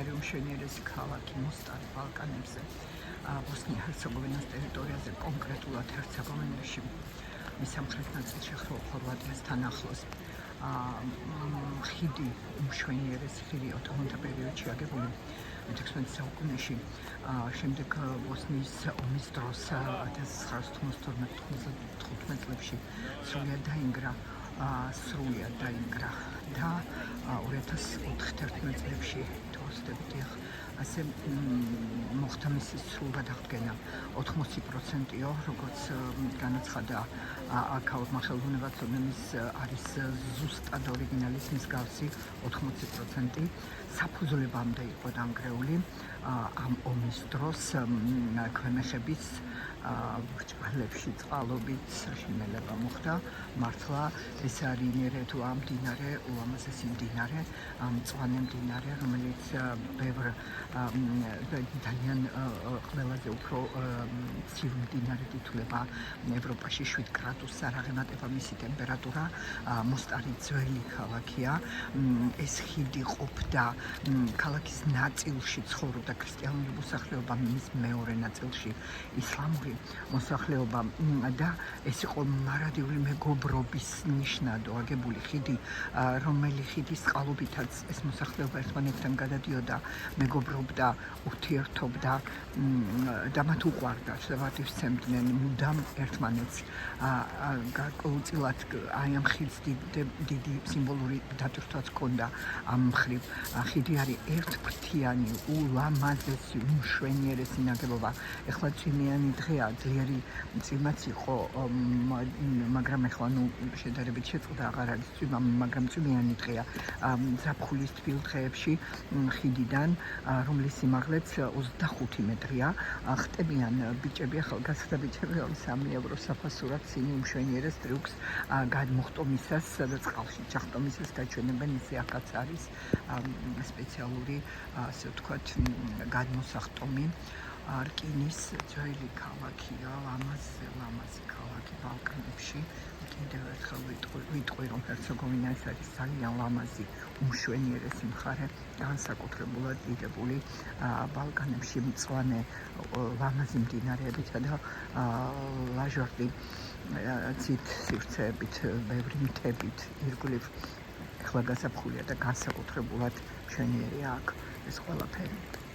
არის უმშვენიერესი ქალაქი მოსტარი ბალკანებზე, ბოსნია-ჰერცეგოვინას ტერიტორიაზე, კონკრეტულად ჰერცეგოვინაში, მის სამხრეთ ნაწილში ხორვატიასთან ახლოს. ხიდი უმშვენიერესი ხიდი 80-იან პერიოდში აგებული 16 საუკუნეში, შემდეგ ბოსნიის ომის დროს 1992-95 წლებში სრულიად დაინგრა და 2004 წლებში თორსდებით ასე მოხდა მისი სრულ გადაღდგენა 80%-ო, როგორც განაცხადა აქაურმა ხელოვნებაცოდნემ, ის არის ზუსტად ორიგინალის მსგავსი 80%. საფუძვლებამდე იყო დანგრეული ამ ომის დროს ქვემეხების ბრჭყალებში წყალობით საშინელება მოხდა. მართლა ეს არის ნერეთუა მდინარე, ულამაზესი მდინარე, მწვანე მდინარე, რომელიც ძალიან ყველაზე უფრო ცივ მდინარედ ითვლება ევროპაში. 7 გრადუსს არ აღემატება მისი ტემპერატურა. მოსტარი ძველი ქალაქია. ეს ხიდი ყოფდა ქალაქის ნაწილში ცხოვრობდა ქრისტიანული მოსახლეობა, მის მეორე ნაწილში ისლამური მოსახლეობა და ეს იყო მარადიული მეგობრობის ნიშნად აგებული ხიდი, რომელი ხიდის წყალობითაც ეს მოსახლეობა ერთმანეთთან გადადიოდა, მეგობრობდა, ურთიერთობდა და მათ უყვარდათ და ვარდისცემდნენ მუდამ ერთმანეთს. გარკვეულწილად აი ამ ხიდს დიდი სიმბოლური დატვირთვაც ჰქონდა ამ მხრივ. ხიდი არის ერთფრთიანი, ულამაზესი, უმშვენიერესი ნაგებობა. ეხლა წვიმიანი დღეა, ძლიერი წვიმაც იყო, მაგრამ ეხლა შედარებით შეწყდა, აღარ არის წვიმა, მაგრამ წვიმიანი დღეა. ზაფხულის თბილ დღეებში ხიდიდან, რომლის სიმაღლეც 25 მეტრია, ხტებიან ბიჭები, ახალგაზრდა ბიჭები, რომ 3 ევრო საფასურად ცინი უმშვენიერეს ტრიუქს გადმოხტომისას, სადაც წყალში ჩახტომისას გაჩვენებენ, ისე აქაც არის სპეციალური, ასე ვთქვათ, გადმოსახტომი. რკინის ძველი ქალაქია, ლამაზი ქალაქი ბალკანებში. კიდევ ერთხელ ვიტყვი, რომ ჰერცეგოვინა ეს არის ძალიან ლამაზი, უმშვენიერესი მხარე, განსაკუთრებულად დიდებული ბალკანებში მწვანე ლამაზი მდინარეებითა და ლაჟვარდი სივრცეებით, ბევრი მთებით, ირგვლივ. ეხლა გაზაფხულია და განსაკუთრებულად მშვენიერია აქ ეს ყველაფერი.